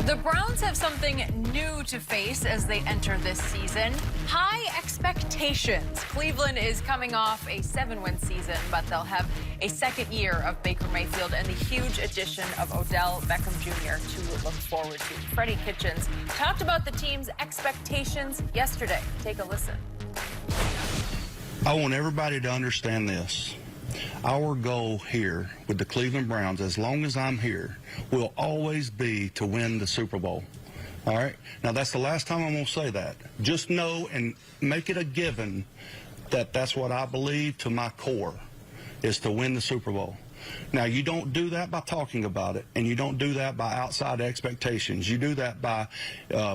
The Browns have something new to face as they enter this season. High expectations. Cleveland is coming off a 7-win season, but they'll have a second year of Baker Mayfield and the huge addition of Odell Beckham Jr. to look forward to. Freddie Kitchens talked about the team's expectations yesterday. Take a listen. I want everybody to understand this. Our goal here with the Cleveland Browns, as long as I'm here, will always be to win the Super Bowl. All right? Now, that's the last time I'm going to say that. Just know and make it a given that that's what I believe to my core, is to win the Super Bowl. Now, you don't do that by talking about it, and you don't do that by outside expectations. You do that by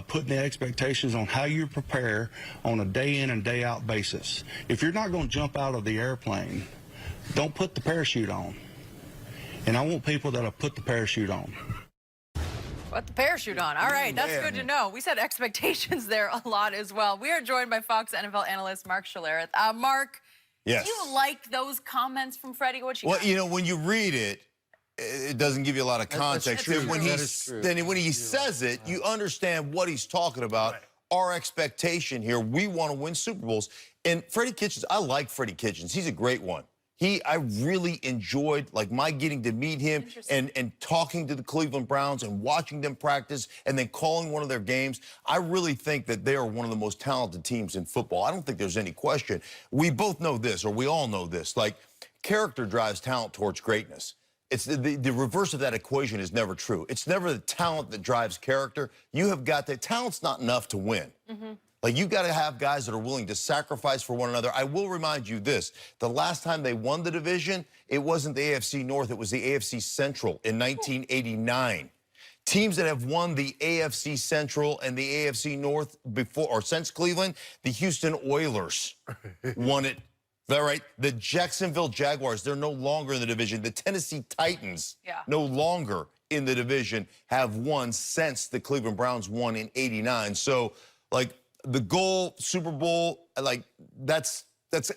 putting the expectations on how you prepare on a day-in and day-out basis. If you're not going to jump out of the airplane, don't put the parachute on. And I want people that'll put the parachute on. Put the parachute on. All right, that's good to know. We said expectations there a lot as well. We are joined by Fox NFL analyst Mark Schlereth. Mark, yes. Do you like those comments from Freddie? Well, you know, when you read it, it doesn't give you a lot of context. That's when he says it, you understand what he's talking about. Right. Our expectation here, we want to win Super Bowls. And Freddie Kitchens, I like Freddie Kitchens. He's a great one. I really enjoyed, like, my getting to meet him and talking to the Cleveland Browns and watching them practice and then calling one of their games. I really think that they are one of the most talented teams in football. I don't think there's any question. We both know this, or we all know this, like, character drives talent towards greatness. It's the reverse of that equation is never true. It's never the talent that drives character. You have got that. Talent's not enough to win. Like, you got to have guys that are willing to sacrifice for one another. I will remind you this. The last time they won the division, it wasn't the AFC North. It was the AFC Central in 1989. Teams that have won the AFC Central and the AFC North before or since Cleveland, the Houston Oilers won it. Is that right? The Jacksonville Jaguars, they're no longer in the division. The Tennessee Titans, no longer in the division, have won since the Cleveland Browns won in '89. So, like, the goal, Super Bowl, like, that's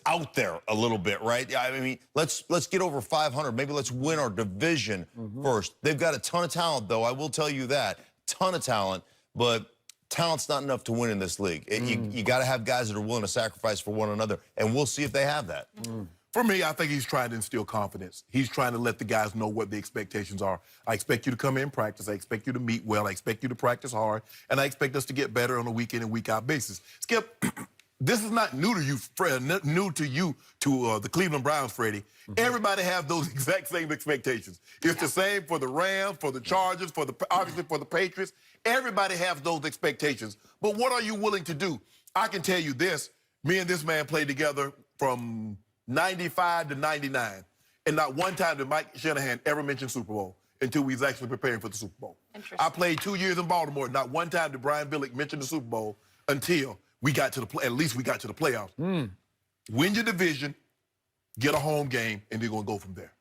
out there a little bit, right? I mean, let's get over 500. Maybe let's win our division first. They've got a ton of talent, though. I will tell you that. Ton of talent, but talent's not enough to win in this league. You got to have guys that are willing to sacrifice for one another, and we'll see if they have that. For me, I think he's trying to instill confidence. He's trying to let the guys know what the expectations are. I expect you to come in practice. I expect you to meet well. I expect you to practice hard. And I expect us to get better on a week-in and week-out basis. Skip, this is not new to you, Fred, to the Cleveland Browns, Freddie. Everybody has those exact same expectations. It's the same for the Rams, for the Chargers, obviously for the Patriots. Everybody has those expectations. But what are you willing to do? I can tell you this. Me and this man played together from 95 to 99. And not one time did Mike Shanahan ever mention Super Bowl until we was actually preparing for the Super Bowl. I played 2 years in Baltimore. Not one time did Brian Billick mention the Super Bowl until we got to at least we got to the playoffs. Win your division, get a home game, and they're going to go from there.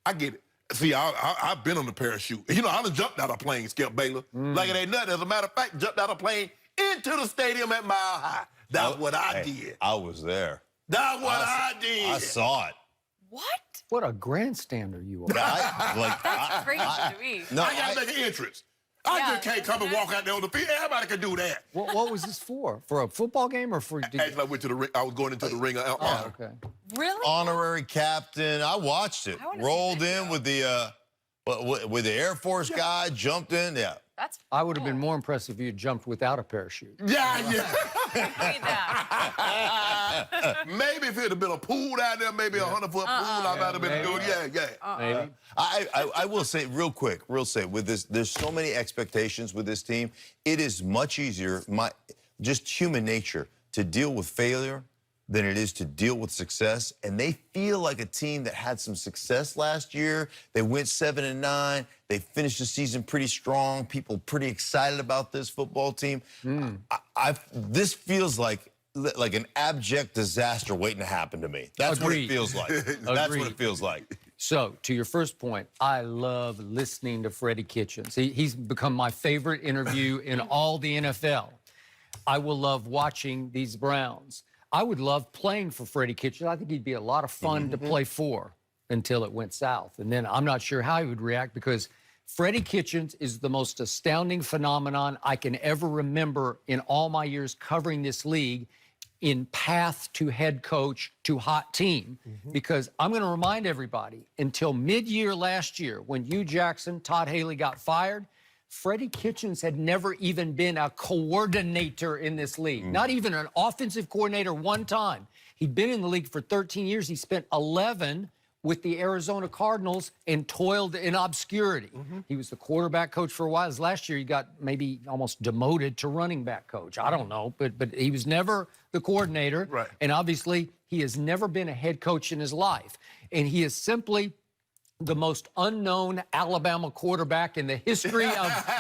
I get it. See, I've been on the parachute. You know, I done jumped out of a plane, Skip Baylor. Like it ain't nothing. As a matter of fact, jumped out of a plane into the stadium at Mile High. That's what I did. I was there. That's what I did. I saw it. What? What a grandstander you are. That's crazy to me. No, I got to make an entrance. I just can't come and walk out there on the field. Everybody can do that. What was this for? For a football game or for... Actually, I went to the ring. I was going into the ring. Okay. Really? Honorary captain. I watched it. Rolled in with the Air Force guy, jumped in. Yeah. That's I would have been more impressed if you had jumped without a parachute. Yeah. Maybe if it had been a pool down there, maybe a 100-foot pool, I might have been doing. Maybe. I will say real quick, with this, there's so many expectations with this team. It is much easier, just human nature, to deal with failure than it is to deal with success. And they feel like a team that had some success last year. They went 7-9. They finished the season pretty strong. People pretty excited about this football team. This feels like an abject disaster waiting to happen to me. That's what it feels like. That's what it feels like. So, to your first point, I love listening to Freddie Kitchens. He's become my favorite interview in all the NFL. I will love watching these Browns. I would love playing for Freddie Kitchens. I think he'd be a lot of fun to play for until it went south. And then I'm not sure how he would react because Freddie Kitchens is the most astounding phenomenon I can ever remember in all my years covering this league in path to head coach to hot team. Because I'm going to remind everybody, until mid-year last year, when Hugh Jackson, Todd Haley got fired, Freddie Kitchens had never even been a coordinator in this league, not even an offensive coordinator one time. He'd been in the league for 13 years. He spent 11 with the Arizona Cardinals and toiled in obscurity. He was the quarterback coach for a while. Last year, he got maybe almost demoted to running back coach. I don't know, but he was never the coordinator. Right. And obviously, he has never been a head coach in his life. And he is simply the most unknown Alabama quarterback in the history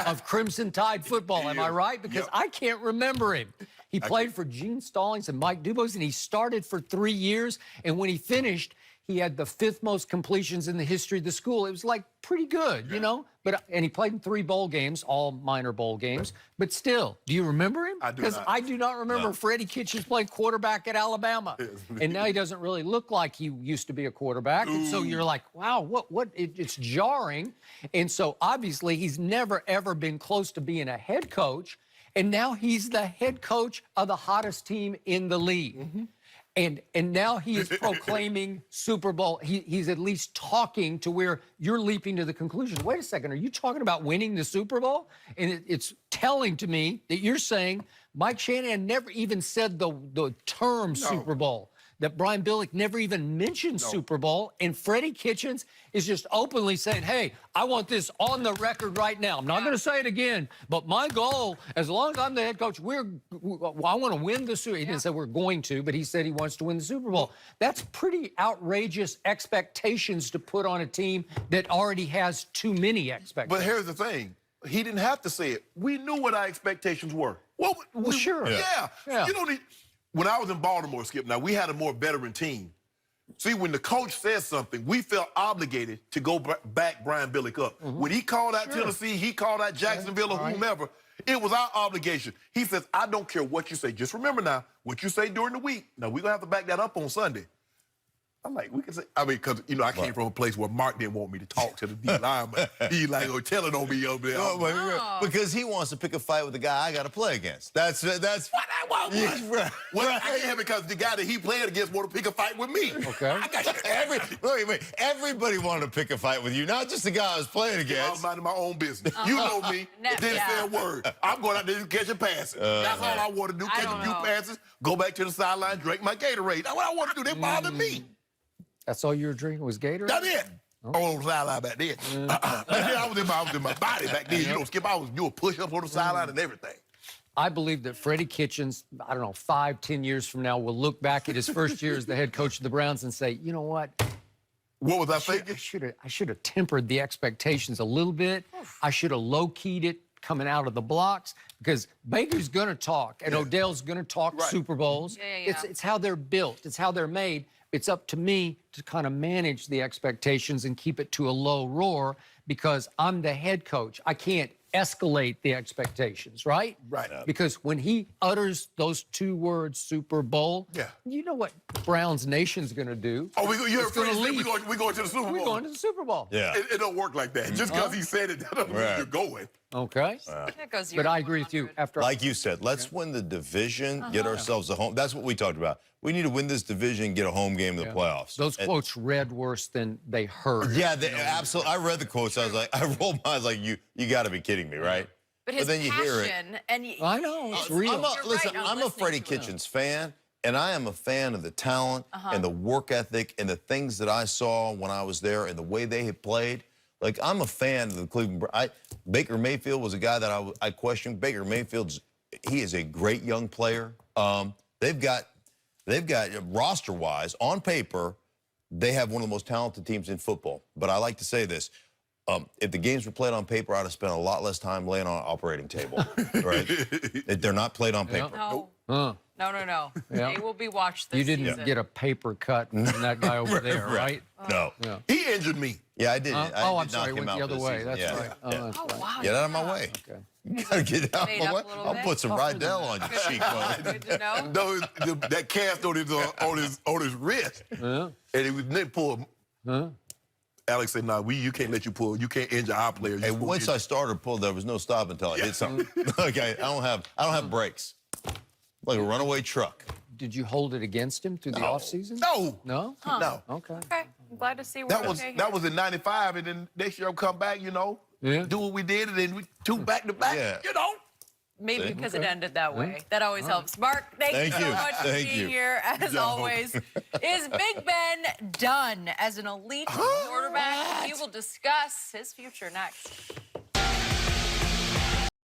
of Crimson Tide football. Am I right? Because I can't remember him. He played for Gene Stallings and Mike Dubose, and he started for 3 years. And when he finished, he had the 5th most completions in the history of the school. It was like pretty good, you know? And he played in 3 bowl games, all minor bowl games. But still, do you remember him? I do Because not. I do not remember Freddie Kitchens playing quarterback at Alabama. And now he doesn't really look like he used to be a quarterback. And so you're like, wow, it's jarring. And so obviously he's never, ever been close to being a head coach. And now he's the head coach of the hottest team in the league. And now he is proclaiming Super Bowl. He's at least talking to where you're leaping to the conclusion. Wait a second, are you talking about winning the Super Bowl? And it's telling to me that you're saying Mike Shannon never even said the term Super Bowl. That Brian Billick never even mentioned Super Bowl, and Freddie Kitchens is just openly saying, hey, I want this on the record right now. I'm not going to say it again, but my goal, as long as I'm the head coach, I want to win the Super Bowl. He didn't say we're going to, but he said he wants to win the Super Bowl. That's pretty outrageous expectations to put on a team that already has too many expectations. But here's the thing. He didn't have to say it. We knew what our expectations were. Well, sure. Yeah. Yeah. You know, when I was in Baltimore, Skip, now we had a more veteran team. See, when the coach says something, we felt obligated to go back Brian Billick up. When he called out Tennessee, he called out Jacksonville or whomever, it was our obligation. He says, I don't care what you say. Just remember now, what you say during the week. Now, we're going to have to back that up on Sunday. I'm like, we can say, I mean, because, you know, I came from a place where Mark didn't want me to talk to the D line, but he like, telling on me over there. Because he wants to pick a fight with the guy I got to play against. That's What? Well, I can't because the guy that he played against want to pick a fight with me. Okay. Everybody wanted to pick a fight with you, not just the guy I was playing I was against. minding my own business. You know me. Didn't say a word. I'm going out there to catch a passes. That's all I want to do. Catch a few passes, go back to the sideline, drink my Gatorade. That's what I want to do. They bother me. That's all you were drinking was Gatorade? That's it. On the sideline back then. I was in my body back then. You know, Skip, I was doing push-ups on the sideline and everything. I believe that Freddie Kitchens, I don't know, 5, 10 years from now, will look back at his first year as the head coach of the Browns and say, you know what? What was I thinking? I should have tempered the expectations a little bit. I should have low-keyed it coming out of the blocks because Baker's going to talk and Odell's going to talk Super Bowls. It's how they're built. It's how they're made. It's up to me to kind of manage the expectations and keep it to a low roar because I'm the head coach. I can't escalate the expectations, right? Right. Because when he utters those 2 words, Super Bowl, you know what Browns Nation's going to do? Oh, you're gonna afraid leave. we're going to the Super Bowl. We're going to the Super Bowl. Yeah. It don't work like that. Just because he said it, that doesn't mean you're going. Okay. That goes But I agree with you. After Like you said, let's win the division, get ourselves a home. That's what we talked about. We need to win this division, get a home game in the playoffs. Those quotes read worse than they heard. Yeah, absolutely. I read the quotes. I was like, I rolled my eyes like, you got to be kidding me, right? But his then you hear it. passion and I know, it's real. Listen, right, I'm a Freddie Kitchens fan, and I am a fan of the talent and the work ethic and the things that I saw when I was there and the way they had played. Like, I'm a fan of the Cleveland Browns. Baker Mayfield was a guy that I questioned. Baker Mayfield's, he is a great young player. They've got roster-wise, on paper, they have one of the most talented teams in football. But I like to say this. If the games were played on paper, I'd have spent a lot less time laying on an operating table, right? They're not played on paper. No. Huh. No. Yeah. They will be watched this You didn't season. get a paper cut from that guy over there, right? No. Yeah. He injured me. Yeah, I did. I I'm did sorry, knock it him went out the other this way. season. That's Yeah. right. Oh, that's right. Wow. Get out of my way. Okay. You gotta get out of Made my up way. a little I'll bit. put some Rydell on your cheek, bud. Good to know. No, that cast on his wrist, and he was pull. Alex said, "No, you can't let you pull. You can't injure our players." And once I started to pull, there was no stop until I hit something. Okay, I don't have brakes. Like a runaway truck. Did you hold it against him through the offseason? No. No? No. Okay. Okay, I'm glad to see we're That was okay here. that was in '95, and then next year I'll come back, you know, do what we did, and then we 2 back-to-back, Yeah. you know. Maybe because it ended that way. That always helps. Mark, thank you so much for Thank being you. here, as always. Is Big Ben done as an elite quarterback? We will discuss his future next.